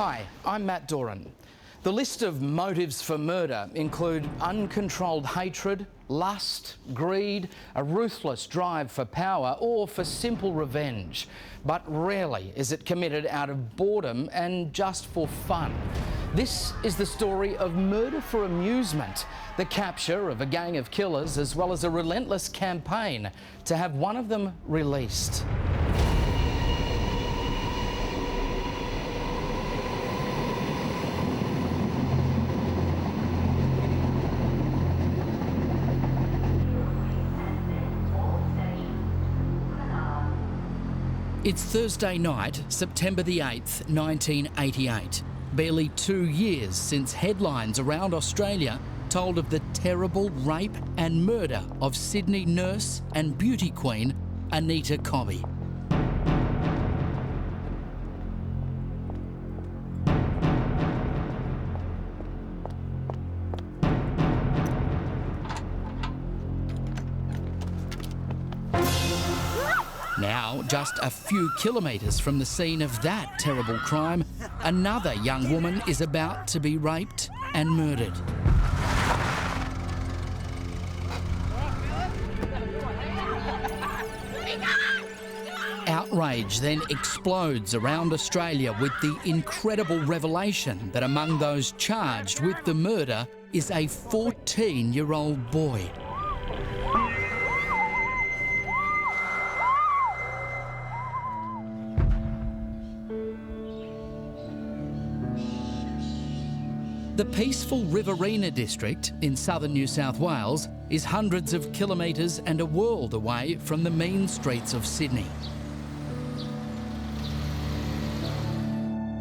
Hi, I'm Matt Doran. The list of motives for murder include uncontrolled hatred, lust, greed, a ruthless drive for power or for simple revenge. But rarely is it committed out of boredom and just for fun. This is the story of murder for amusement, the capture of a gang of killers as well as a relentless campaign to have one of them released. It's Thursday night, September the 8th, 1988. Barely 2 years since headlines around Australia told of the terrible rape and murder of Sydney nurse and beauty queen Anita Cobby. Now, just a few kilometres from the scene of that terrible crime, another young woman is about to be raped and murdered. Outrage then explodes around Australia with the incredible revelation that among those charged with the murder is a 14-year-old boy. The peaceful Riverina district in southern New South Wales is hundreds of kilometres and a world away from the mean streets of Sydney.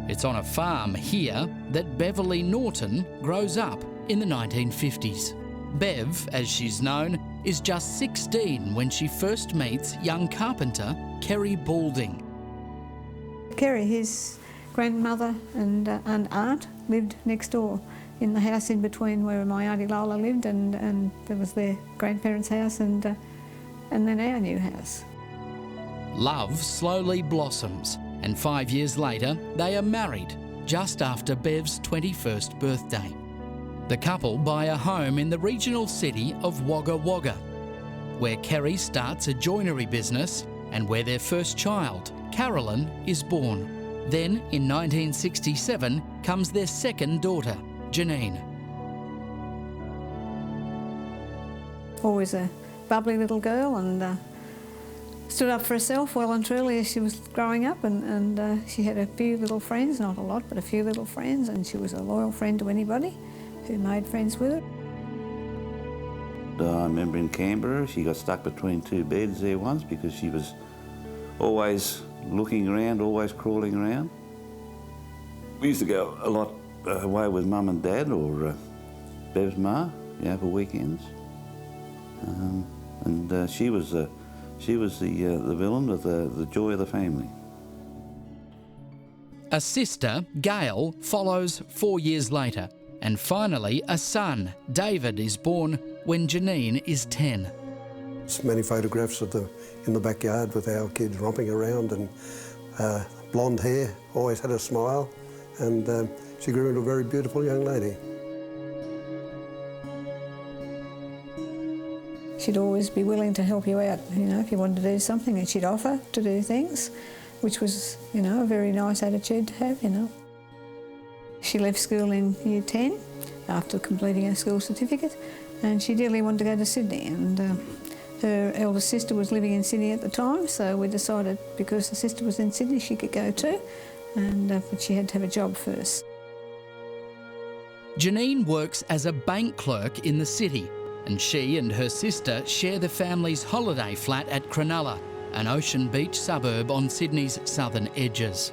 It's on a farm here that Beverly Norton grows up in the 1950s. Bev, as she's known, is just 16 when she first meets young carpenter Kerry Balding. Kerry, his grandmother and aunt lived next door in the house in between where my Auntie Lola lived, and there was their grandparents' house and then our new house. Love slowly blossoms, and 5 years later they are married, just after Bev's 21st birthday. The couple buy a home in the regional city of Wagga Wagga, where Kerry starts a joinery business and where their first child, Carolyn, is born. Then, in 1967, comes their second daughter, Janine. Always a bubbly little girl and stood up for herself well and truly as she was growing up, and she had a few little friends, not a lot, but a few little friends, and she was a loyal friend to anybody who made friends with her. I remember in Canberra, she got stuck between two beds there once because she was always looking around, always crawling around. We used to go a lot away with Mum and Dad or Bev's ma, for weekends. And she was the villain with the joy of the family. A sister, Gail, follows 4 years later, and finally a son, David, is born when Janine is 10. There's many photographs in the backyard with our kids romping around, and blonde hair, always had a smile, and she grew into a very beautiful young lady. She'd always be willing to help you out, if you wanted to do something, and she'd offer to do things, which was, a very nice attitude to have, She left school in Year 10 after completing her school certificate, and she dearly wanted to go to Sydney, and her eldest sister was living in Sydney at the time, so we decided because the sister was in Sydney she could go too, but she had to have a job first. Janine works as a bank clerk in the city, and she and her sister share the family's holiday flat at Cronulla, an Ocean Beach suburb on Sydney's southern edges.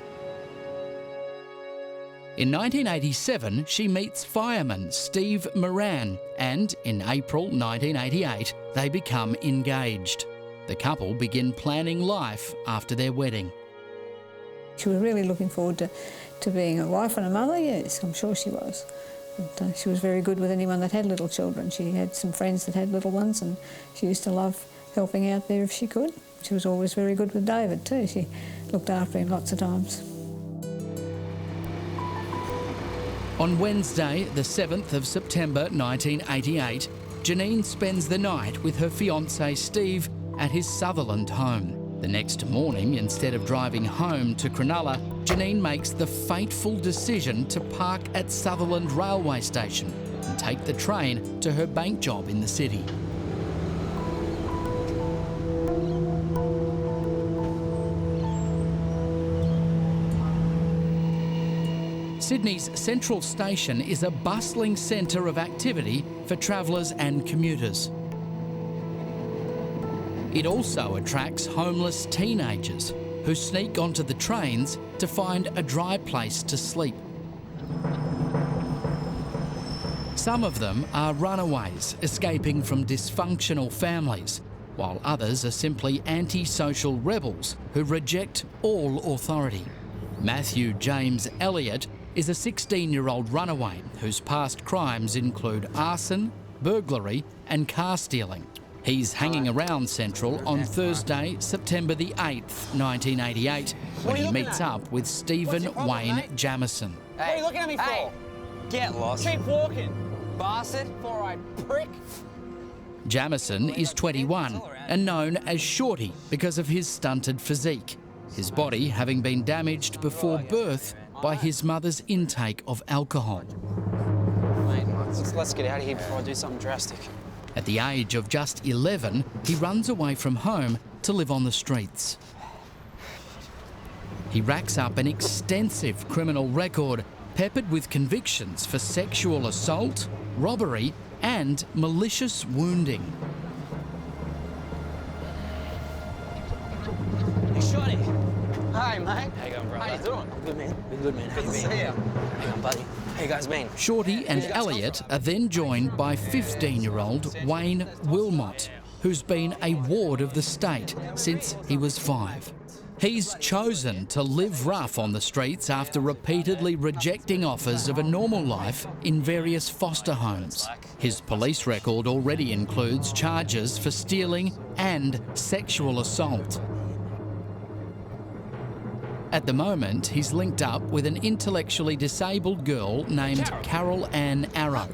In 1987, she meets fireman Steve Moran, and in April 1988, they become engaged. The couple begin planning life after their wedding. She was really looking forward to being a wife and a mother, yes, I'm sure she was. But she was very good with anyone that had little children. She had some friends that had little ones, and she used to love helping out there if she could. She was always very good with David too. She looked after him lots of times. On Wednesday, the 7th of September 1988, Janine spends the night with her fiancé Steve at his Sutherland home. The next morning, instead of driving home to Cronulla, Janine makes the fateful decision to park at Sutherland railway station and take the train to her bank job in the city. Sydney's Central Station is a bustling centre of activity for travellers and commuters. It also attracts homeless teenagers who sneak onto the trains to find a dry place to sleep. Some of them are runaways escaping from dysfunctional families, while others are simply antisocial rebels who reject all authority. Matthew James Elliott is a 16-year-old runaway whose past crimes include arson, burglary and car stealing. He's hanging around Central on Thursday, September the 8th, 1988, when he meets up with Stephen Wayne Jamieson. What are you looking at me for? Get lost. Keep walking, bastard. Four-eyed prick. Jamieson is 21 and known as Shorty because of his stunted physique, his body having been damaged before birth by his mother's intake of alcohol. Mate, let's get out of here before I do something drastic. At the age of just 11, he runs away from home to live on the streets. He racks up an extensive criminal record, peppered with convictions for sexual assault, robbery and malicious wounding. Hey, Shorty. Hi, mate. How you going, brother? How you doing? I'm good, man. Been good, man. How you been? See ya. Hang on, buddy. How you guys been? Shorty and Elliott are then joined by 15-year-old Wayne Wilmot, who's been a ward of the state since he was 5. He's chosen to live rough on the streets after repeatedly rejecting offers of a normal life in various foster homes. His police record already includes charges for stealing and sexual assault. At the moment, he's linked up with an intellectually disabled girl named Carol Ann Arrow.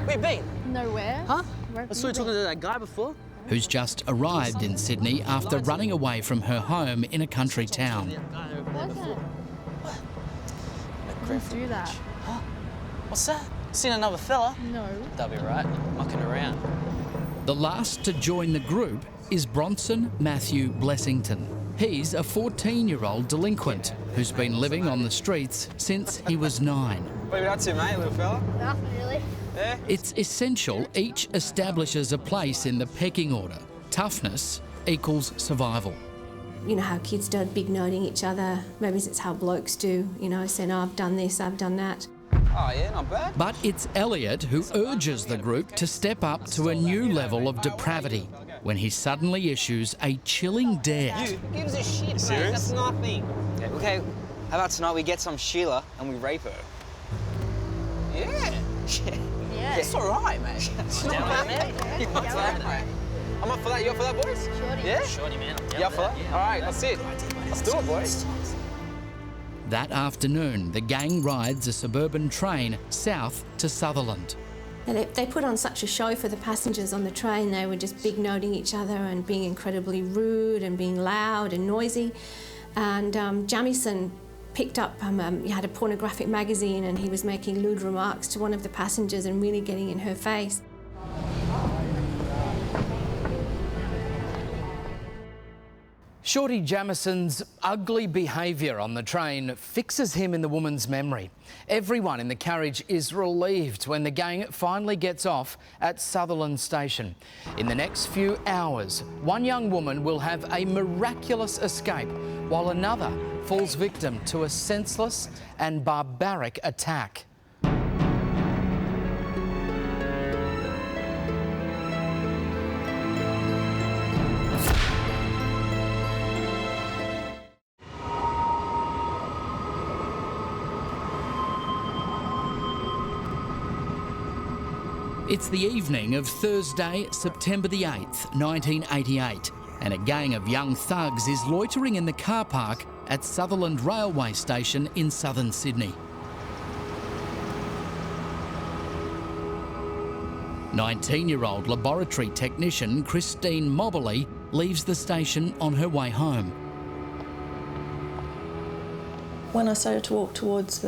Where you been? Nowhere. Huh? Where I saw you talking to that guy before. Who's just arrived in Sydney after running away from her home in a country town. Don't do that. Huh? What's that? Seen another fella? No. That'll be right. Mucking around. The last to join the group is Bronson Matthew Blessington. He's a 14-year-old delinquent who's been living on the streets since he was 9. What are you up to, mate, little fella? Nothing really. Yeah? It's essential each establishes a place in the pecking order. Toughness equals survival. You know how kids do big noting each other. Maybe it's how blokes do, you know, saying, oh, I've done this, I've done that. Oh, yeah, not bad. But it's Elliott who urges the group to step up to a new level of depravity when he suddenly issues a chilling dare. You gives a shit, mate. That's nothing. Yeah, okay, how about tonight we get some Sheila and we rape her? Yeah. Yeah. It's all right, mate. It's not bad, man. You want that, mate? I'm up for that. You up for that, boys? Shorty. Yeah? Shorty, man. You up for that? All right, that's it. Let's do it, boys. That afternoon, the gang rides a suburban train south to Sutherland. And they put on such a show for the passengers on the train. They were just big noting each other and being incredibly rude and being loud and noisy. And Jamieson picked up, he had a pornographic magazine and he was making lewd remarks to one of the passengers and really getting in her face. Shorty Jamieson's ugly behaviour on the train fixes him in the woman's memory. Everyone in the carriage is relieved when the gang finally gets off at Sutherland Station. In the next few hours, one young woman will have a miraculous escape, while another falls victim to a senseless and barbaric attack. It's the evening of Thursday, September the 8th, 1988, and a gang of young thugs is loitering in the car park at Sutherland Railway Station in southern Sydney. 19-year-old laboratory technician Christine Moberly leaves the station on her way home. When I started to walk towards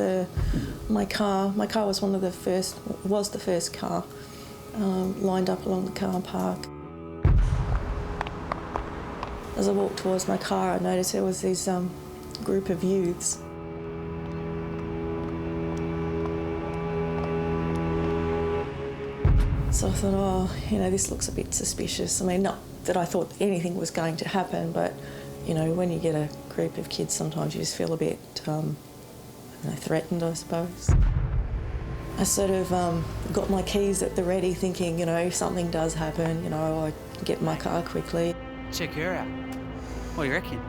my car was the first car lined up along the car park. As I walked towards my car, I noticed there was this group of youths. So I thought, oh, you know, this looks a bit suspicious. I mean, not that I thought anything was going to happen, but, you know, when you get a group of kids, sometimes you just feel a bit, I don't know, threatened, I suppose. I sort of got my keys at the ready, thinking, you know, if something does happen, you know, I can get in my car quickly. Check her out. What do you reckon?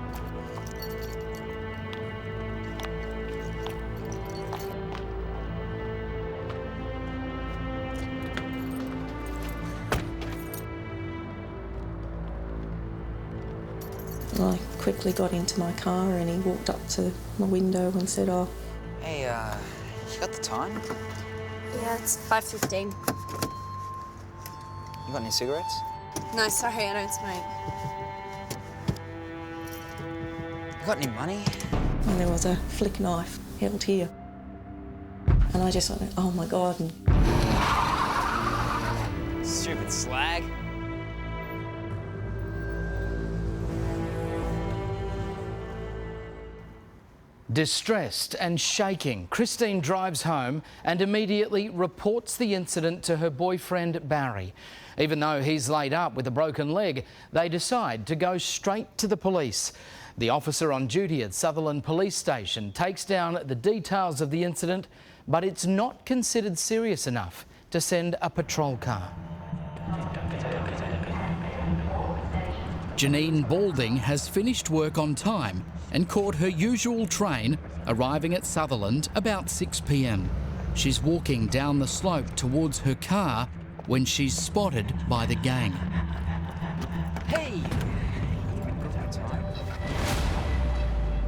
I quickly got into my car and he walked up to my window and said, oh. Hey, you got the time? Yeah, it's 5:15. You got any cigarettes? No, sorry, I don't smoke. You got any money? And there was a flick knife held here. And I just went, oh my God. And Stupid slag. Distressed and shaking, Christine drives home and immediately reports the incident to her boyfriend Barry. Even though he's laid up with a broken leg, they decide to go straight to the police. The officer on duty at Sutherland Police Station takes down the details of the incident, but it's not considered serious enough to send a patrol car. Janine Balding has finished work on time and caught her usual train, arriving at Sutherland about 6 p.m. She's walking down the slope towards her car when she's spotted by the gang. Hey!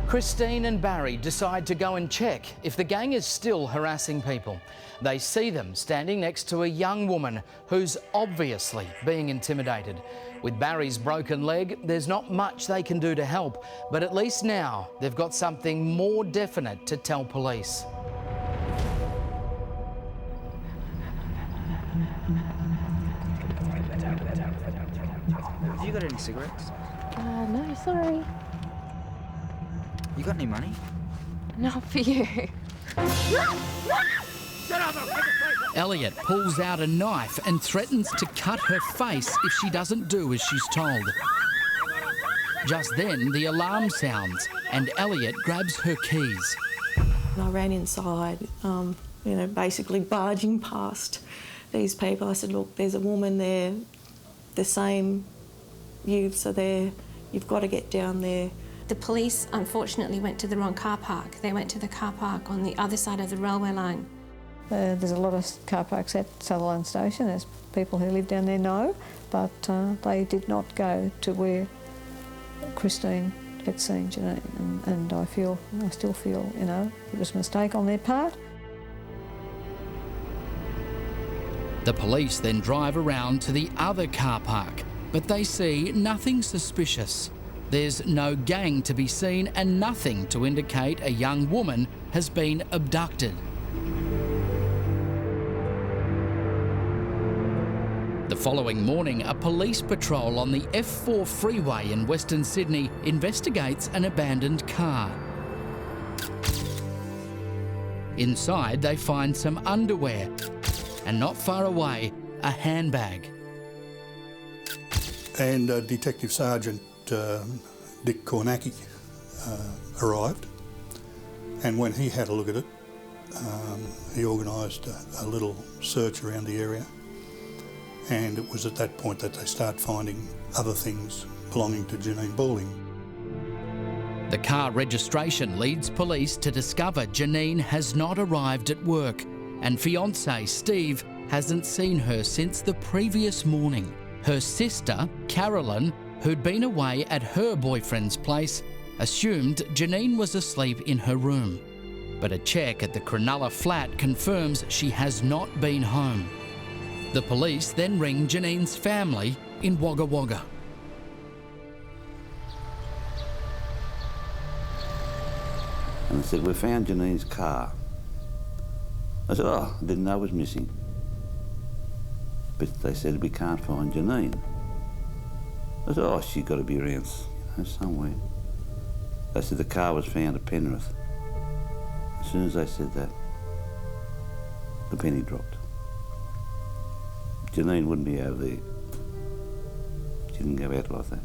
Christine and Barry decide to go and check if the gang is still harassing people. They see them standing next to a young woman who's obviously being intimidated. With Barry's broken leg, there's not much they can do to help, but at least now they've got something more definite to tell police. Have you got any cigarettes? No, sorry. You got any money? Not for you. Elliot pulls out a knife and threatens to cut her face if she doesn't do as she's told. Just then, the alarm sounds and Elliot grabs her keys. I ran inside, you know, basically barging past these people. I said, look, there's a woman there, the same youths are there, you've got to get down there. The police unfortunately went to the wrong car park. They went to the car park on the other side of the railway line. There's a lot of car parks at Sutherland Station, as people who live down there know, but they did not go to where Christine had seen Janine, and I still feel, you know, it was a mistake on their part. The police then drive around to the other car park, but they see nothing suspicious. There's no gang to be seen and nothing to indicate a young woman has been abducted. The following morning, a police patrol on the F4 freeway in Western Sydney investigates an abandoned car. Inside, they find some underwear and not far away, a handbag. And Detective Sergeant Dick Kornacki arrived, and when he had a look at it, he organised a little search around the area. And it was at that point that they start finding other things belonging to Janine Balding. The car registration leads police to discover Janine has not arrived at work and fiancé Steve hasn't seen her since the previous morning. Her sister, Carolyn, who'd been away at her boyfriend's place, assumed Janine was asleep in her room. But a check at the Cronulla flat confirms she has not been home. The police then ring Janine's family in Wagga Wagga. And they said, we found Janine's car. I said, oh, I didn't know it was missing. But they said, we can't find Janine. I said, oh, she's got to be around somewhere. They said the car was found at Penrith. As soon as they said that, the penny dropped. Janine wouldn't be over there. She didn't go out like that.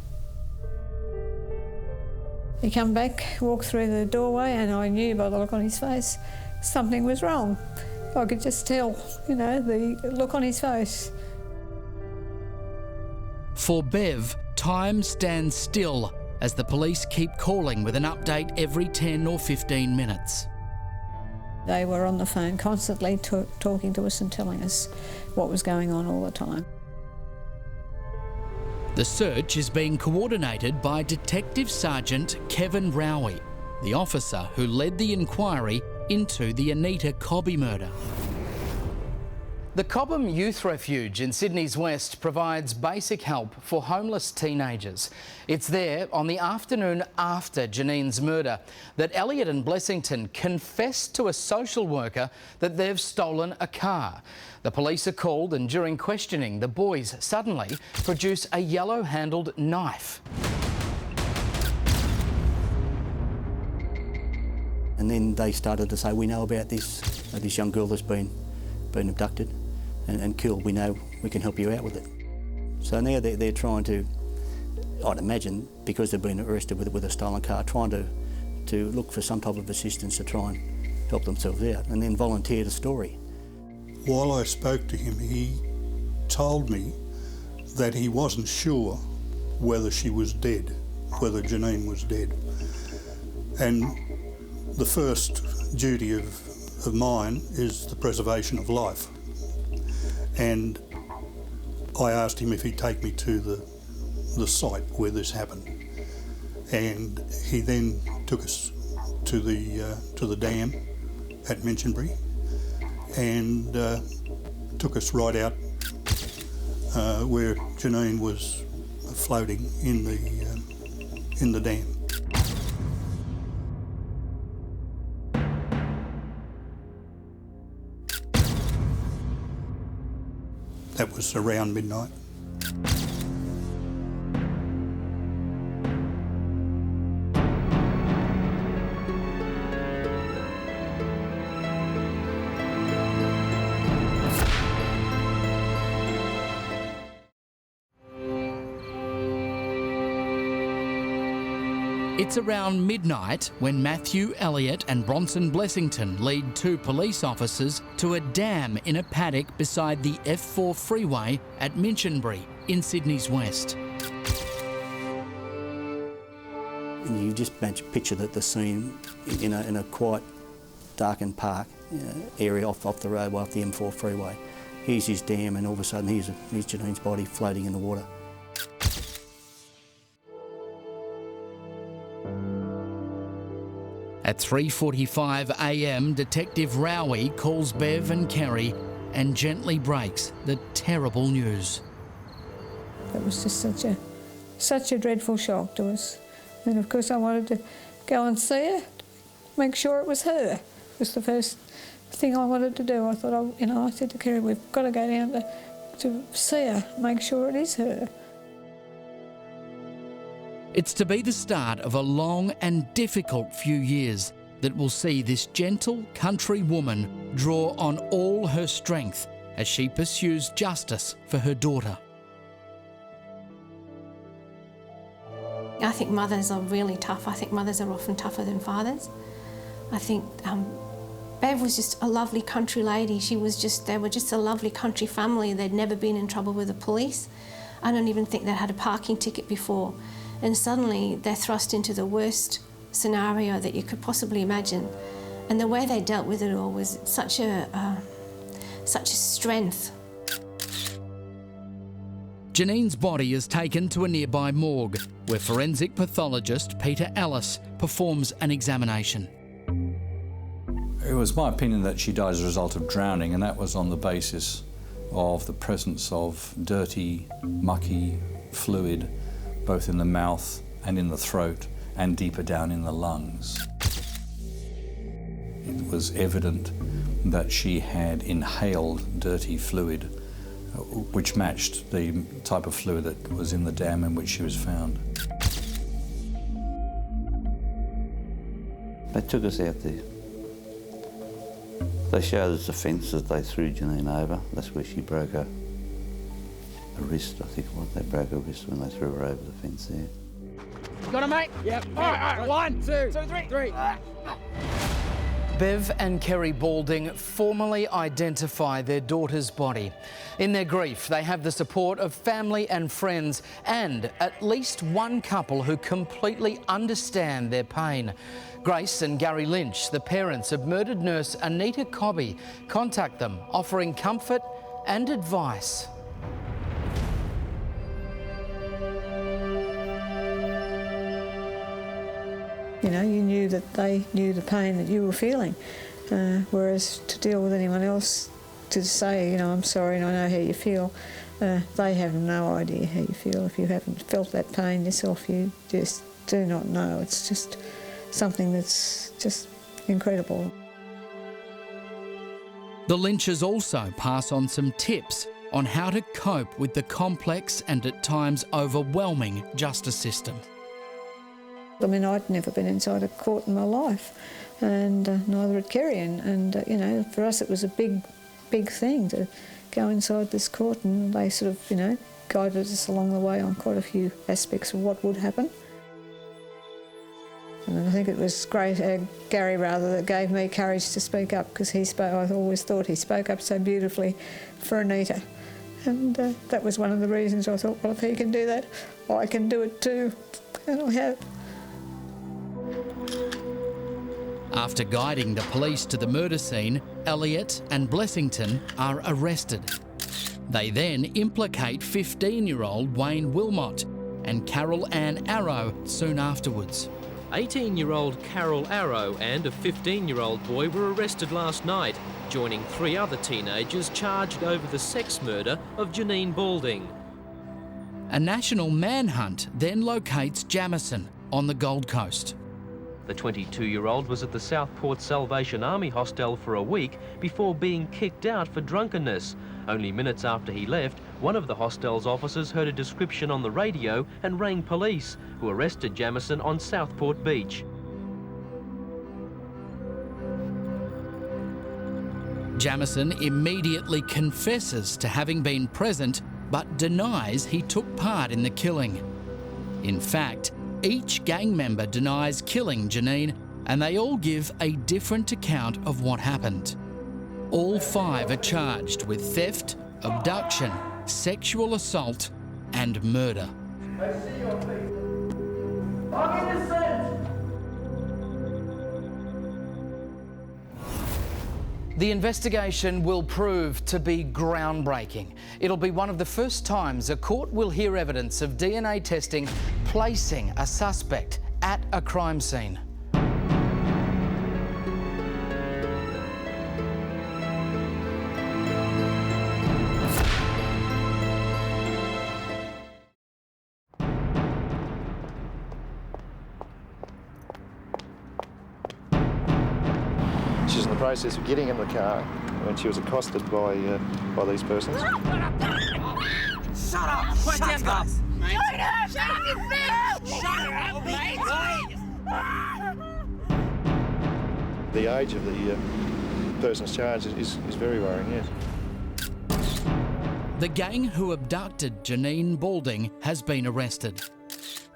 He come back, walked through the doorway, and I knew by the look on his face something was wrong. I could just tell, you know, the look on his face. For Bev, time stands still as the police keep calling with an update every 10 or 15 minutes. They were on the phone constantly talking to us and telling us what was going on all the time. The search is being coordinated by Detective Sergeant Kevin Rowie, the officer who led the inquiry into the Anita Cobby murder. The Cobham Youth Refuge in Sydney's West provides basic help for homeless teenagers. It's there on the afternoon after Janine's murder that Elliott and Blessington confessed to a social worker that they've stolen a car. The police are called, and during questioning, the boys suddenly produce a yellow-handled knife. And then they started to say, we know about this young girl that's been abducted and killed. We know we can help you out with it. So now they're trying to, I'd imagine, because they've been arrested with a stolen car, trying to look for some type of assistance to try and help themselves out, and then volunteered a story. While I spoke to him, he told me that he wasn't sure whether she was dead, whether Janine was dead. And the first duty of mine is the preservation of life. And I asked him if he'd take me to the site where this happened. And he then took us to the dam at Minchinbury and took us right out where Janine was floating in the dam. That was around midnight. It's around midnight when Matthew Elliott and Bronson Blessington lead two police officers to a dam in a paddock beside the F4 freeway at Minchinbury in Sydney's West. And you just picture the scene in a quite darkened park area off the roadway, off the M4 freeway. Here's his dam, and all of a sudden here's Janine's body floating in the water. At 3:45 a.m, Detective Rowie calls Bev and Kerry and gently breaks the terrible news. It was just such a dreadful shock to us. And of course I wanted to go and see her, make sure it was her. It was the first thing I wanted to do. I thought, I said to Kerry, we've got to go down to see her, make sure it is her. It's to be the start of a long and difficult few years that will see this gentle country woman draw on all her strength as she pursues justice for her daughter. I think mothers are really tough. I think mothers are often tougher than fathers. I think Bev was just a lovely country lady. They were just a lovely country family. They'd never been in trouble with the police. I don't even think they'd had a parking ticket before. And suddenly they're thrust into the worst scenario that you could possibly imagine. And the way they dealt with it all was such a strength. Janine's body is taken to a nearby morgue where forensic pathologist Peter Ellis performs an examination. It was my opinion that she died as a result of drowning, and that was on the basis of the presence of dirty, mucky fluid, both in the mouth and in the throat and deeper down in the lungs. It was evident that she had inhaled dirty fluid, which matched the type of fluid that was in the dam in which she was found. They took us out there. They showed us the fence that they threw Janine over. That's where she broke her wrist, I think it was. They broke her wrist when they threw her over the fence there. Got it, mate? Yep. All right. 1, 2, 3. Bev and Kerry Balding formally identify their daughter's body. In their grief, they have the support of family and friends and at least one couple who completely understand their pain. Grace and Gary Lynch, the parents of murdered nurse Anita Cobby, contact them, offering comfort and advice. You know, you knew that they knew the pain that you were feeling, whereas to deal with anyone else, to say, you know, I'm sorry and I know how you feel, they have no idea how you feel. If you haven't felt that pain yourself, you just do not know. It's just something that's just incredible. The Lynches also pass on some tips on how to cope with the complex and at times overwhelming justice system. I mean, I'd never been inside a court in my life, and neither had Kerry. And you know, for us it was a big thing to go inside this court, and they sort of, you know, guided us along the way on quite a few aspects of what would happen. And I think it was Gary that gave me courage to speak up, because I always thought he spoke up so beautifully for Anita. And that was one of the reasons I thought, well, if he can do that, I can do it too. And I have. After guiding the police to the murder scene, Elliot and Blessington are arrested. They then implicate 15-year-old Wayne Wilmot and Carol Ann Arrow soon afterwards. 18-year-old Carol Arrow and a 15-year-old boy were arrested last night, joining 3 other teenagers charged over the sex murder of Janine Balding. A national manhunt then locates Jamison on the Gold Coast. The 22-year-old was at the Southport Salvation Army hostel for a week before being kicked out for drunkenness. Only minutes after he left, one of the hostel's officers heard a description on the radio and rang police, who arrested Jamison on Southport Beach. Jamison immediately confesses to having been present, but denies he took part in the killing. In fact, each gang member denies killing Janine, and they all give a different account of what happened. All 5 are charged with theft, abduction, sexual assault and murder. I see your face. I'm innocent! The investigation will prove to be groundbreaking. It'll be one of the first times a court will hear evidence of DNA testing placing a suspect at a crime scene. She was in the process of getting in the car when she was accosted by these persons. Shut up! Put down, guys! Shut up, you bitch! Shut up, mate! The age of the persons charged is very worrying, yes. The gang who abducted Janine Balding has been arrested.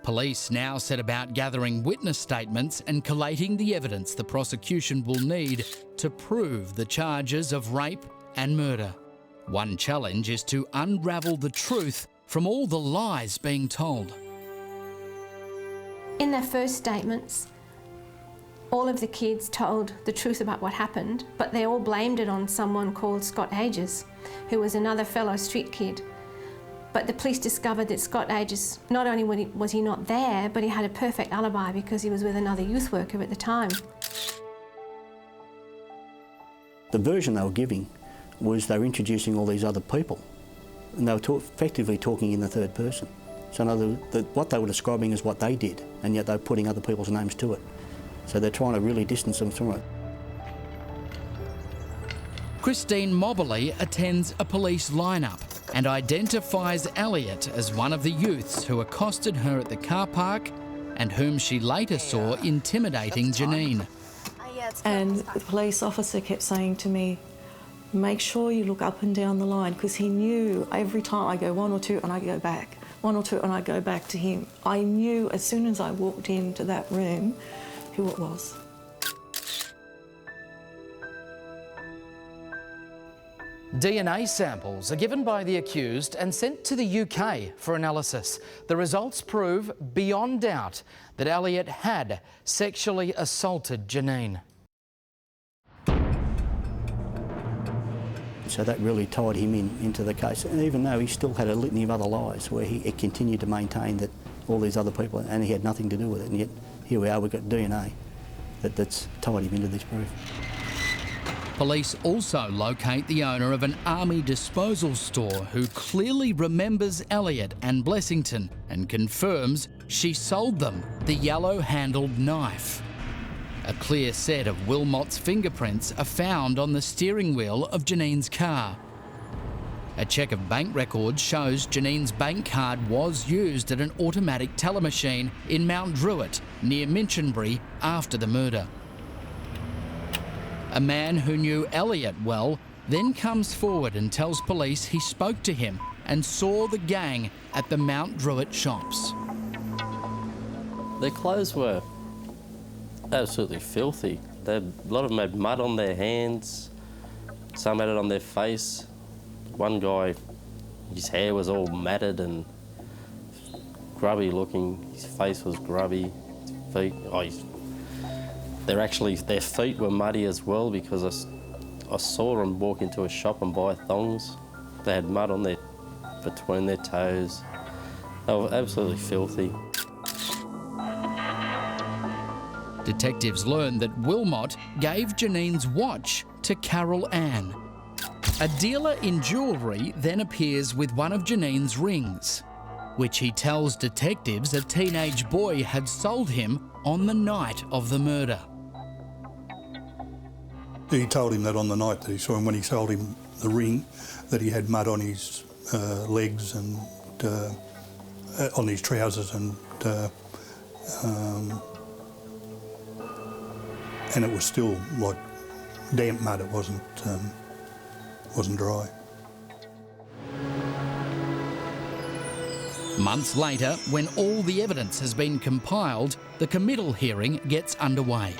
Police now set about gathering witness statements and collating the evidence the prosecution will need to prove the charges of rape and murder. One challenge is to unravel the truth from all the lies being told. In their first statements, all of the kids told the truth about what happened, but they all blamed it on someone called Scott Ages, who was another fellow street kid. But the police discovered that Scott Ages, not only was he not there, but he had a perfect alibi because he was with another youth worker at the time. The version they were giving was they were introducing all these other people, and they were effectively talking in the third person. So in other words, what they were describing is what they did, and yet they were putting other people's names to it. So they're trying to really distance them from it. Christine Moberly attends a police lineup and identifies Elliot as one of the youths who accosted her at the car park and whom she later saw intimidating Janine. And the police officer kept saying to me, make sure you look up and down the line, because he knew every time I go 1 or 2 and I go back, 1 or 2 and I go back to him. I knew as soon as I walked into that room who it was. DNA samples are given by the accused and sent to the UK for analysis. The results prove beyond doubt that Elliot had sexually assaulted Janine. So that really tied him into the case, and even though he still had a litany of other lies where he continued to maintain that all these other people, and he had nothing to do with it, and yet here we are, we've got DNA that's tied him into this proof. Police also locate the owner of an army disposal store who clearly remembers Elliot and Blessington and confirms she sold them the yellow-handled knife. A clear set of Wilmot's fingerprints are found on the steering wheel of Janine's car. A check of bank records shows Janine's bank card was used at an automatic teller machine in Mount Druitt near Minchinbury after the murder. A man who knew Elliot well then comes forward and tells police he spoke to him and saw the gang at the Mount Druitt shops. Their clothes were absolutely filthy. A lot of them had mud on their hands, some had it on their face. One guy, his hair was all matted and grubby looking, his face was grubby, his feet, their feet were muddy as well, because I saw them walk into a shop and buy thongs. They had mud on between their toes. They were absolutely filthy. Detectives learned that Wilmot gave Janine's watch to Carol Ann. A dealer in jewellery then appears with one of Janine's rings, which he tells detectives a teenage boy had sold him on the night of the murder. He told him that on the night that he saw him, when he sold him the ring, that he had mud on his legs and on his trousers, and it was still like damp mud. It wasn't dry. Months later, when all the evidence has been compiled, the committal hearing gets underway.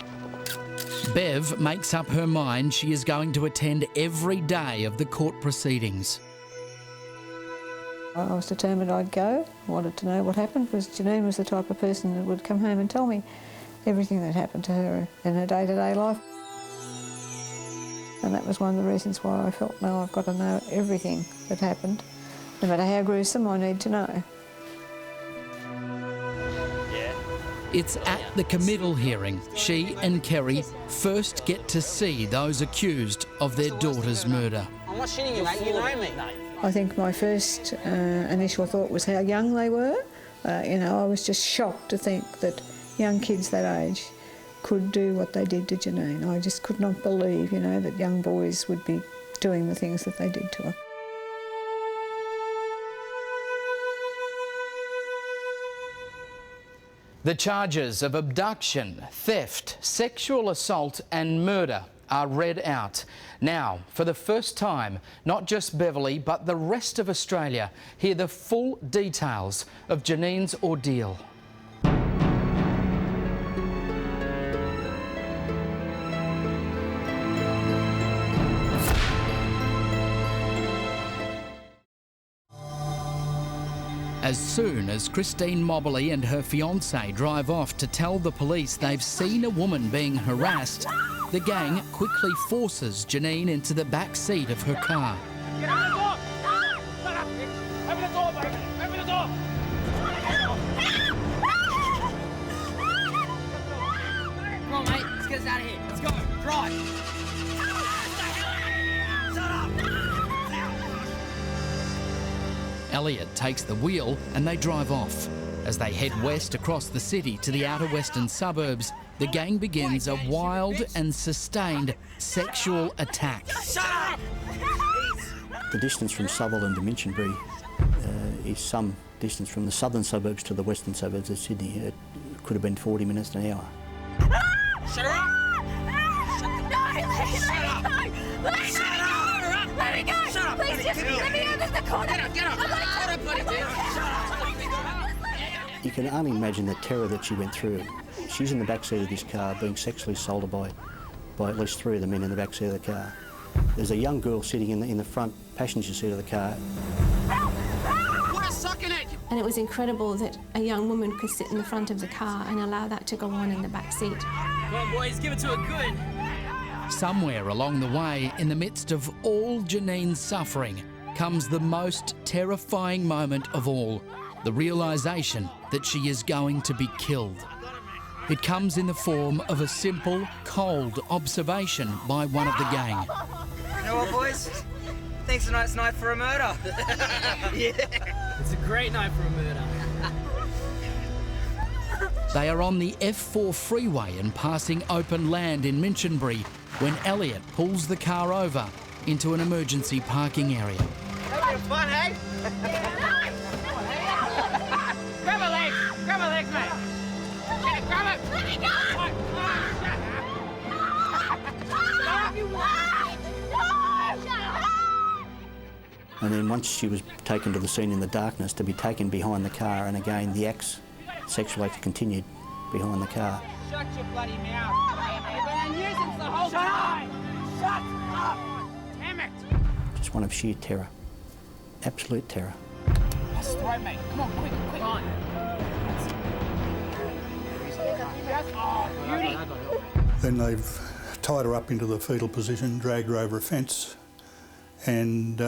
Bev makes up her mind she is going to attend every day of the court proceedings. I was determined I'd go. I wanted to know what happened, because Janine was the type of person that would come home and tell me everything that happened to her in her day-to-day life. And that was one of the reasons why I felt, no, I've got to know everything that happened. No matter how gruesome, I need to know. It's at the committal hearing she and Kerry first get to see those accused of their daughter's murder. I'm not shitting you, mate. You know me. I think my first initial thought was how young they were. I was just shocked to think that young kids that age could do what they did to Janine. I just could not believe, that young boys would be doing the things that they did to her. The charges of abduction, theft, sexual assault and murder are read out. Now, for the first time, not just Beverly, but the rest of Australia hear the full details of Janine's ordeal. As soon as Christine Moberly and her fiancé drive off to tell the police they've seen a woman being harassed, the gang quickly forces Janine into the back seat of her car. Get out of the door! Shut up, bitch! Open the door, baby! Open the door! Come on, mate. Let's get us out of here. Let's go. Drive. Shut up! Elliot takes the wheel and they drive off. As they head west across the city to the outer western suburbs, the gang begins a wild and sustained sexual attack. Shut up! The distance from Sutherland to Minchinbury is some distance from the southern suburbs to the western suburbs of Sydney. It could have been 40 minutes to an hour. Shut her up! Shut up! Let me go! Shut up! Please just let me out of the corner! Get up! You can only imagine the terror that she went through. She's in the backseat of this car being sexually assaulted by at least 3 of the men in the backseat of the car. There's a young girl sitting in the front passenger seat of the car. Put a sock in it! And it was incredible that a young woman could sit in the front of the car and allow that to go on in the back seat. Come on, boys, give it to her good. Somewhere along the way, in the midst of all Janine's suffering, comes the most terrifying moment of all, the realisation that she is going to be killed. It comes in the form of a simple, cold observation by one of the gang. You know what, boys? Thanks a nice night for a murder. Yeah. It's a great night for a murder. They are on the F4 freeway and passing open land in Minchinbury when Elliot pulls the car over into an emergency parking area. Having fun, eh? Grab her legs! Grab her legs, mate! Grab it! Let me go! And then once she was taken to the scene in the darkness, to be taken behind the car, and again the sexual act continued behind the car. Shut your bloody mouth! You've been a nuisance the whole time! Shut up! Damn it! Just one of sheer terror. Absolute terror. That's right, mate. Come on, quick, quick. Come on. Oh, beauty! Then they've tied her up into the fetal position, dragged her over a fence, and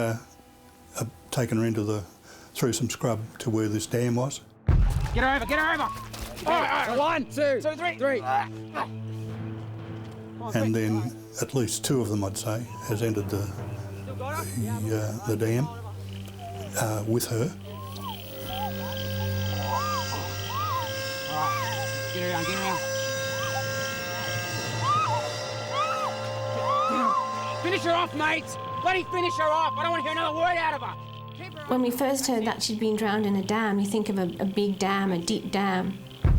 taken her through some scrub to where this dam was. Get her over, get her over! All right. 1, 2, 3. And then at least 2 of them, I'd say, has entered the dam with her. Get her around. Finish her off, mates! Bloody finish her off! I don't want to hear another word out of her! When we first heard that she'd been drowned in a dam, you think of a big dam, a deep dam.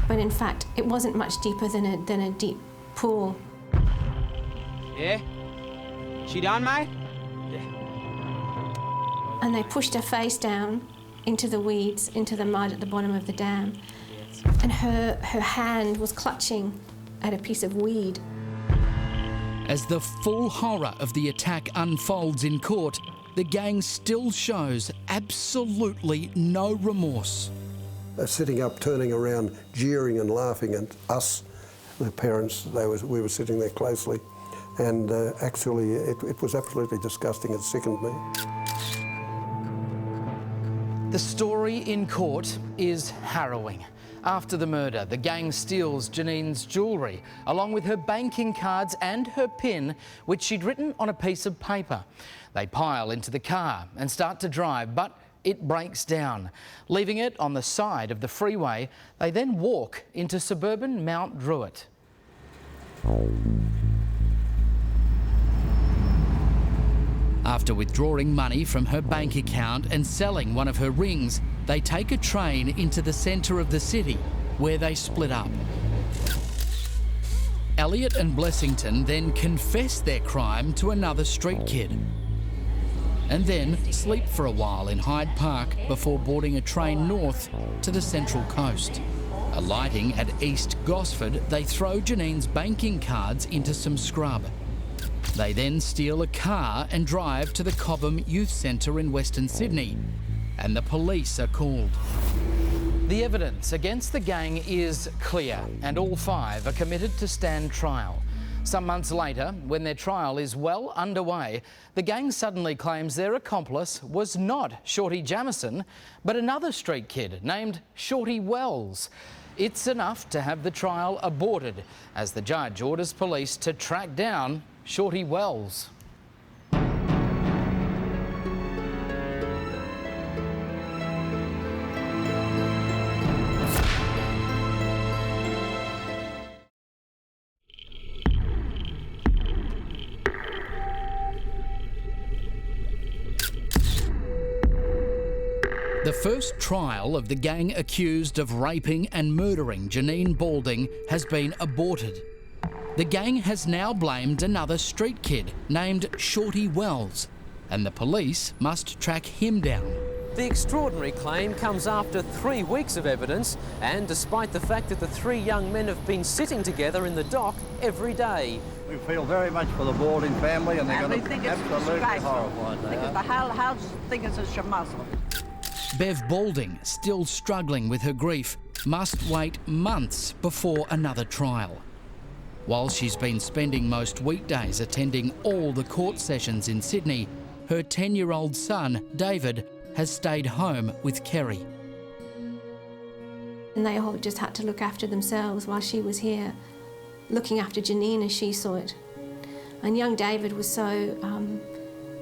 But in fact, it wasn't much deeper than a deep pool. Yeah? She done, mate? And they pushed her face down into the weeds, into the mud at the bottom of the dam. And her hand was clutching at a piece of weed. As the full horror of the attack unfolds in court, the gang still shows absolutely no remorse. Sitting up, turning around, jeering and laughing at us, the parents. We were sitting there closely, and actually it was absolutely disgusting. It sickened me. The story in court is harrowing. After the murder, the gang steals Janine's jewellery, along with her banking cards and her PIN, which she'd written on a piece of paper. They pile into the car and start to drive, but it breaks down. Leaving it on the side of the freeway, they then walk into suburban Mount Druitt. After withdrawing money from her bank account and selling one of her rings, they take a train into the centre of the city, where they split up. Elliot and Blessington then confess their crime to another street kid, and then sleep for a while in Hyde Park before boarding a train north to the Central Coast. Alighting at East Gosford, they throw Janine's banking cards into some scrub. They then steal a car and drive to the Cobham Youth Centre in Western Sydney, and the police are called. The evidence against the gang is clear, and all 5 are committed to stand trial. Some months later, when their trial is well underway, the gang suddenly claims their accomplice was not Shorty Jamieson, but another street kid named Shorty Wells. It's enough to have the trial aborted, as the judge orders police to track down Shorty Wells. The first trial of the gang accused of raping and murdering Janine Balding has been aborted. The gang has now blamed another street kid named Shorty Wells, and the police must track him down. The extraordinary claim comes after 3 weeks of evidence, and despite the fact that the 3 young men have been sitting together in the dock every day. We feel very much for the Balding family, and they're going to be absolutely horrified. Because the whole thing is a shamusla. Bev Balding, still struggling with her grief, must wait months before another trial. While she's been spending most weekdays attending all the court sessions in Sydney, her 10-year-old son, David, has stayed home with Kerry. And they all just had to look after themselves while she was here, looking after Janine as she saw it. And young David was so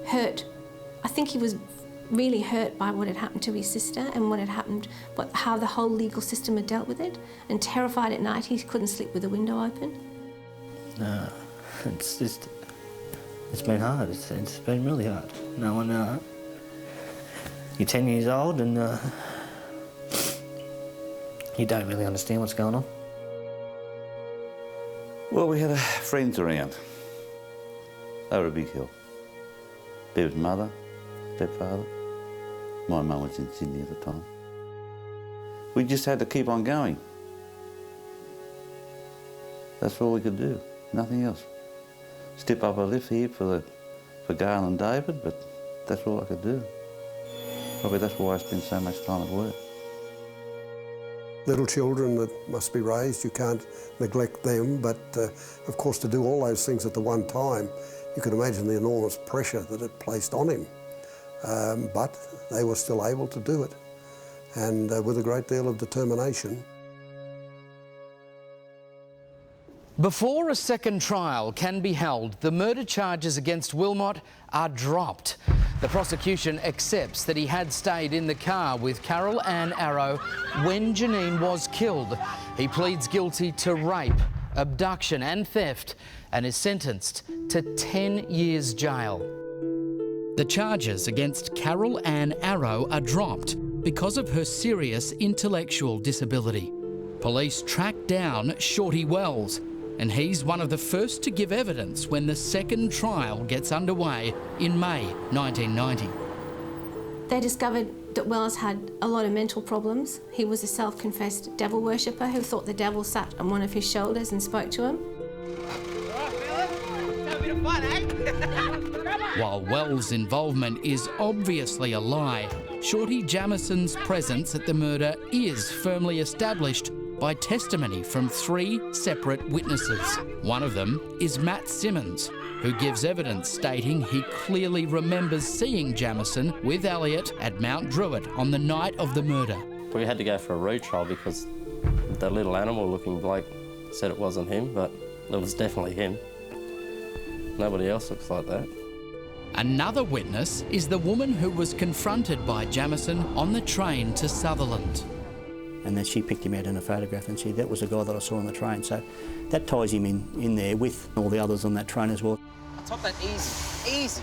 hurt. I think he was really hurt by what had happened to his sister and what had happened, how the whole legal system had dealt with it, and terrified at night. He couldn't sleep with the window open. No, it's been hard. It's been really hard. No one. You're 10 years old and you don't really understand what's going on. Well, we had friends around. They were a big help. Bev's mother, stepfather. My mum was in Sydney at the time. We just had to keep on going. That's all we could do, nothing else. Step up a lift here for Gail and David, but that's all I could do. Probably that's why I spend so much time at work. Little children that must be raised, you can't neglect them, but of course to do all those things at the one time, you can imagine the enormous pressure that it placed on him. But they were still able to do it, and with a great deal of determination. Before a second trial can be held, the murder charges against Wilmot are dropped. The prosecution accepts that he had stayed in the car with Carol Ann Arrow when Janine was killed. He pleads guilty to rape, abduction and theft and is sentenced to 10 years jail. The charges against Carol Ann Arrow are dropped because of her serious intellectual disability. Police tracked down Shorty Wells, and he's one of the first to give evidence when the second trial gets underway in May 1990. They discovered that Wells had a lot of mental problems. He was a self-confessed devil worshipper who thought the devil sat on one of his shoulders and spoke to him. While Wells' involvement is obviously a lie, Shorty Jamison's presence at the murder is firmly established by testimony from 3 separate witnesses. One of them is Matt Simmons, who gives evidence stating he clearly remembers seeing Jamison with Elliot at Mount Druitt on the night of the murder. We had to go for a retrial because the little animal-looking bloke said it wasn't him, but it was definitely him. Nobody else looks like that. Another witness is the woman who was confronted by Jamison on the train to Sutherland. And then she picked him out in a photograph and said, that was the guy that I saw on the train. So that ties him in there with all the others on that train as well. I top that easy.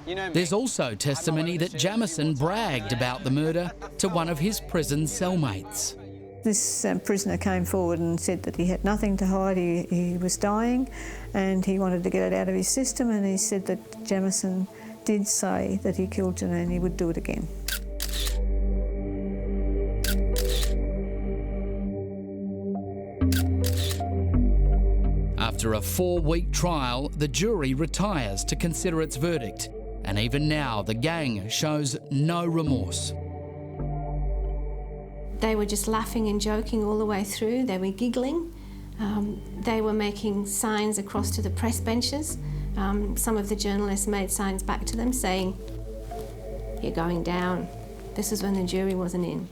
You know me. There's also testimony that Jamison bragged about the murder to one of his prison cellmates. This prisoner came forward and said that he had nothing to hide, he was dying and he wanted to get it out of his system, and he said that Jamison did say that he killed Janine and he would do it again. After a 4-week trial, the jury retires to consider its verdict, and even now the gang shows no remorse. They were just laughing and joking all the way through. They were giggling. They were making signs across to the press benches. Some of the journalists made signs back to them saying, "You're going down." This is when the jury wasn't in.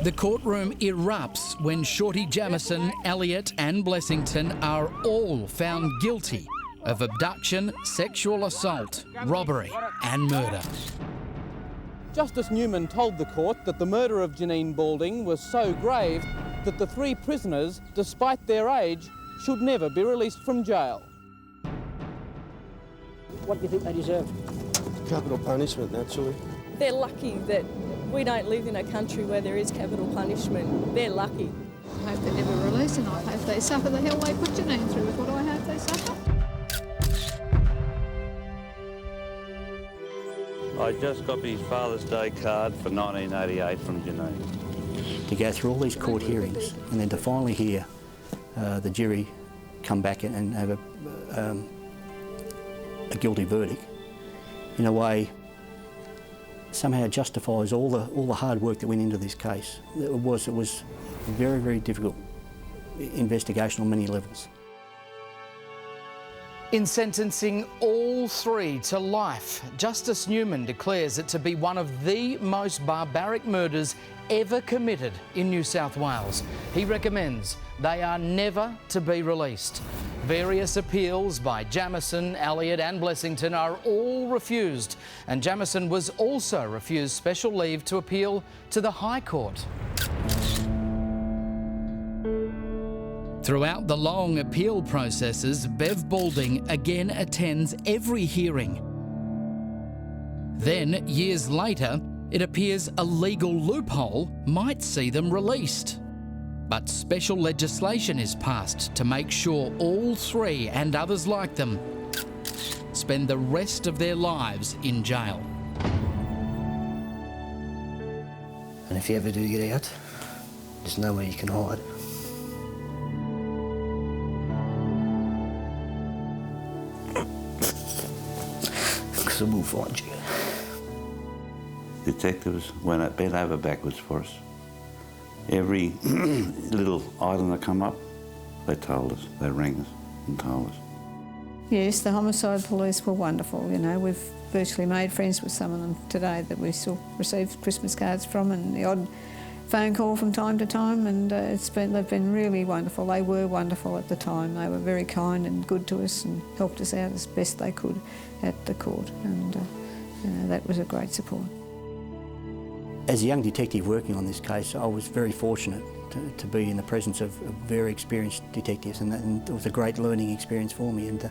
The courtroom erupts when Shorty Jamison, Elliot and Blessington are all found guilty of abduction, sexual assault, robbery and murder. Justice Newman told the court that the murder of Janine Balding was so grave that the 3 prisoners, despite their age, should never be released from jail. What do you think they deserve? Capital punishment, naturally. they're lucky that we don't live in a country where there is capital punishment. They're lucky. I hope they're never released, and I hope they suffer the hell they put Janine through with what I hope they suffer. I just got his Father's Day card for 1988 from Janine. To go through all these court hearings and then to finally hear the jury come back and have a guilty verdict, in a way, somehow justifies all the hard work that went into this case. It was a very, very difficult investigation on many levels. In sentencing all three to life, Justice Newman declares it to be one of the most barbaric murders ever committed in New South Wales. He recommends they are never to be released. Various appeals by Jamieson, Elliott and Blessington are all refused, and Jamieson was also refused special leave to appeal to the High Court. Throughout the long appeal processes, Bev Balding again attends every hearing. Then, years later, it appears a legal loophole might see them released. But special legislation is passed to make sure all three and others like them spend the rest of their lives in jail. And if you ever do get out, there's nowhere you can hide. Because we'll find you. Detectives went bent over backwards for us. Every little item that come up, they told us, they rang us and told us. Yes, the homicide police were wonderful. You know, we've virtually made friends with some of them today that we still receive Christmas cards from, and the odd phone call from time to time, and they've been really wonderful. They were wonderful at the time. They were very kind and good to us and helped us out as best they could at the court, and you know, that was a great support. As a young detective working on this case, I was very fortunate to be in the presence of very experienced detectives, and it was a great learning experience for me, and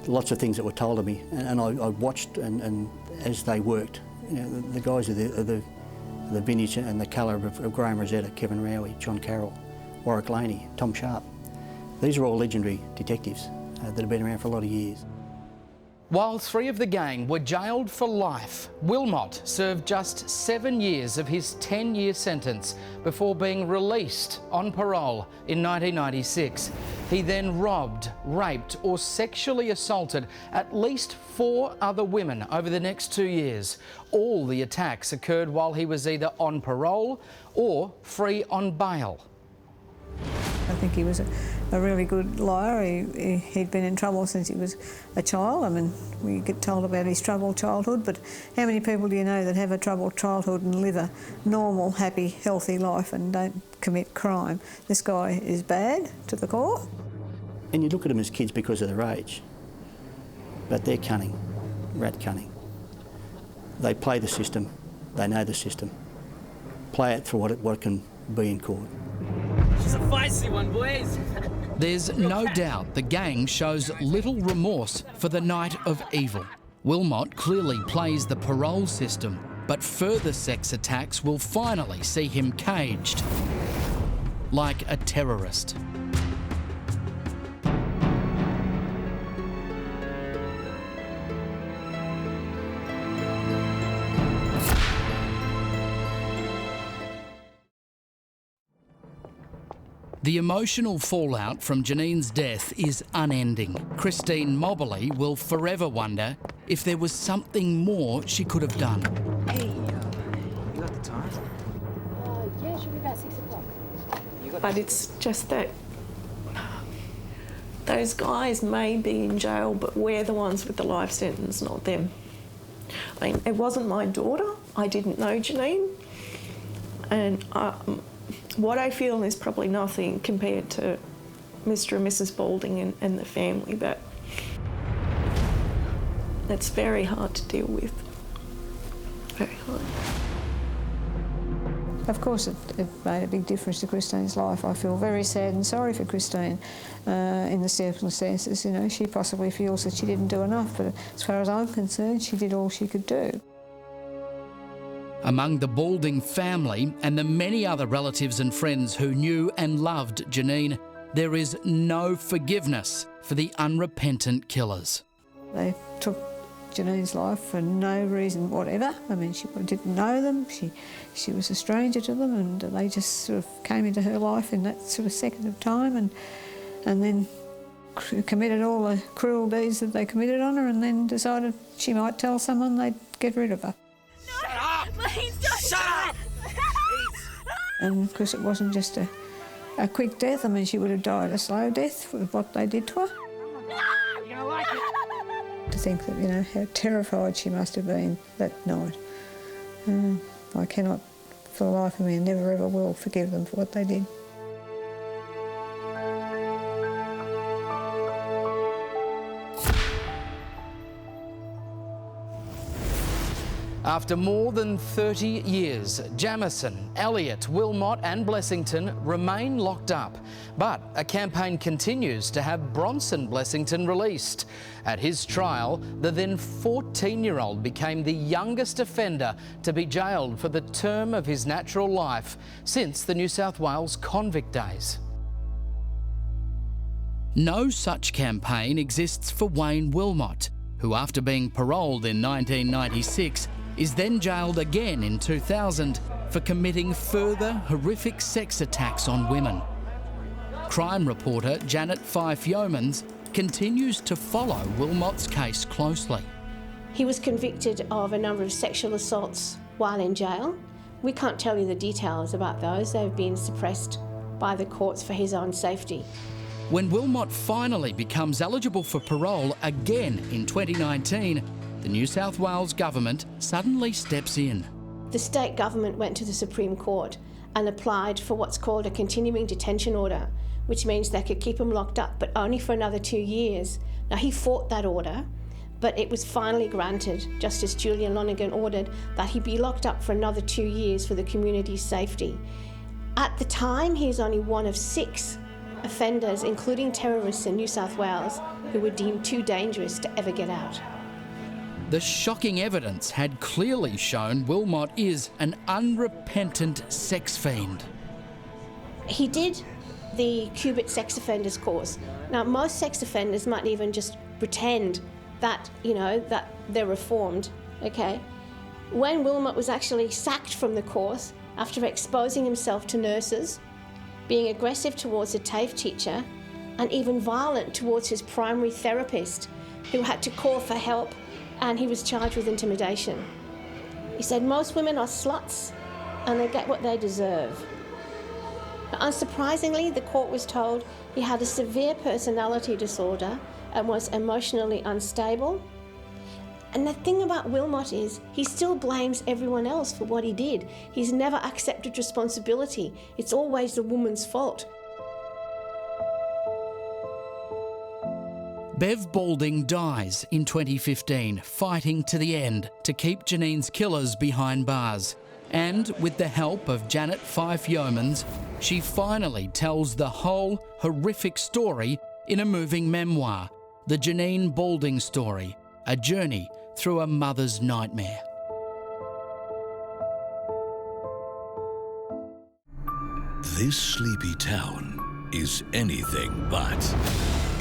lots of things that were told of me, and I watched and as they worked. You know, the guys of the vintage and the colour of Graham Rosetta, Kevin Rowie, John Carroll, Warwick Laney, Tom Sharp. These are all legendary detectives that have been around for a lot of years. While three of the gang were jailed for life, Wilmot served just 7 years of his 10-year sentence before being released on parole in 1996. He then robbed, raped or sexually assaulted at least 4 other women over the next 2 years. All the attacks occurred while he was either on parole or free on bail. I think he was a really good liar. He'd been in trouble since he was a child. I mean, we get told about his troubled childhood, but how many people do you know that have a troubled childhood and live a normal, happy, healthy life and don't commit crime? This guy is bad to the core. And you look at them as kids because of their age, but they're cunning, rat cunning. They play the system, they know the system, play it for what it can be in court. She's a feisty one, boys. There's no doubt the gang shows little remorse for the night of evil. Wilmot clearly plays the parole system, but further sex attacks will finally see him caged, like a terrorist. The emotional fallout from Janine's death is unending. Christine Moberly will forever wonder if there was something more she could have done. Hey, you got the time? Yeah, should be about 6 o'clock. But it's just that those guys may be in jail, but we're the ones with the life sentence, not them. I mean, it wasn't my daughter. I didn't know Janine. And what I feel is probably nothing compared to Mr. and Mrs. Balding and the family, but that's very hard to deal with. Very hard. Of course it made a big difference to Christine's life. I feel very sad and sorry for Christine in the circumstances. You know, she possibly feels that she didn't do enough, but as far as I'm concerned, she did all she could do. Among the Balding family and the many other relatives and friends who knew and loved Janine, there is no forgiveness for the unrepentant killers. They took Janine's life for no reason whatever. I mean, she didn't know them, she was a stranger to them, and they just sort of came into her life in that sort of second of time and then committed all the cruel deeds that they committed on her, and then decided she might tell someone they'd get rid of her. Shut up! Please don't! Shut up! And because it wasn't just a quick death, I mean, she would have died a slow death with what they did to her. You're gonna like it. To think that, you know, how terrified she must have been that night. I cannot, for the life of me, and never ever will forgive them for what they did. After more than 30 years, Jamieson, Elliott, Wilmot and Blessington remain locked up. But a campaign continues to have Bronson Blessington released. At his trial, the then 14-year-old became the youngest offender to be jailed for the term of his natural life since the New South Wales convict days. No such campaign exists for Wayne Wilmot, who, after being paroled in 1996, is then jailed again in 2000 for committing further horrific sex attacks on women. Crime reporter Janet Fife-Yeomans continues to follow Wilmot's case closely. He was convicted of a number of sexual assaults while in jail. We can't tell you the details about those. They've been suppressed by the courts for his own safety. When Wilmot finally becomes eligible for parole again in 2019, the New South Wales government suddenly steps in. The state government went to the Supreme Court and applied for what's called a continuing detention order, which means they could keep him locked up, but only for another 2 years. Now, he fought that order, but it was finally granted. Justice Julian Lonergan ordered that he be locked up for another 2 years for the community's safety. At the time, he is only one of 6 offenders, including terrorists in New South Wales, who were deemed too dangerous to ever get out. The shocking evidence had clearly shown Wilmot is an unrepentant sex fiend. He did the Cubit sex offenders course. Now, most sex offenders might even just pretend that, you know, that they're reformed, okay? When Wilmot was actually sacked from the course after exposing himself to nurses, being aggressive towards a TAFE teacher, and even violent towards his primary therapist, who had to call for help, and he was charged with intimidation. He said most women are sluts and they get what they deserve. Now, unsurprisingly, the court was told he had a severe personality disorder and was emotionally unstable. And the thing about Wilmot is he still blames everyone else for what he did. He's never accepted responsibility. It's always the woman's fault. Bev Balding dies in 2015, fighting to the end to keep Janine's killers behind bars. And with the help of Janet Fife-Yeomans, she finally tells the whole horrific story in a moving memoir, The Janine Balding Story, a journey through a mother's nightmare. This sleepy town is anything but.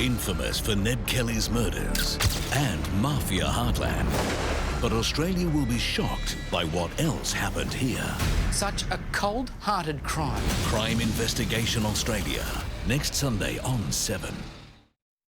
Infamous for Ned Kelly's murders and mafia heartland. But Australia will be shocked by what else happened here. Such a cold-hearted crime. Crime Investigation Australia, next Sunday on 7.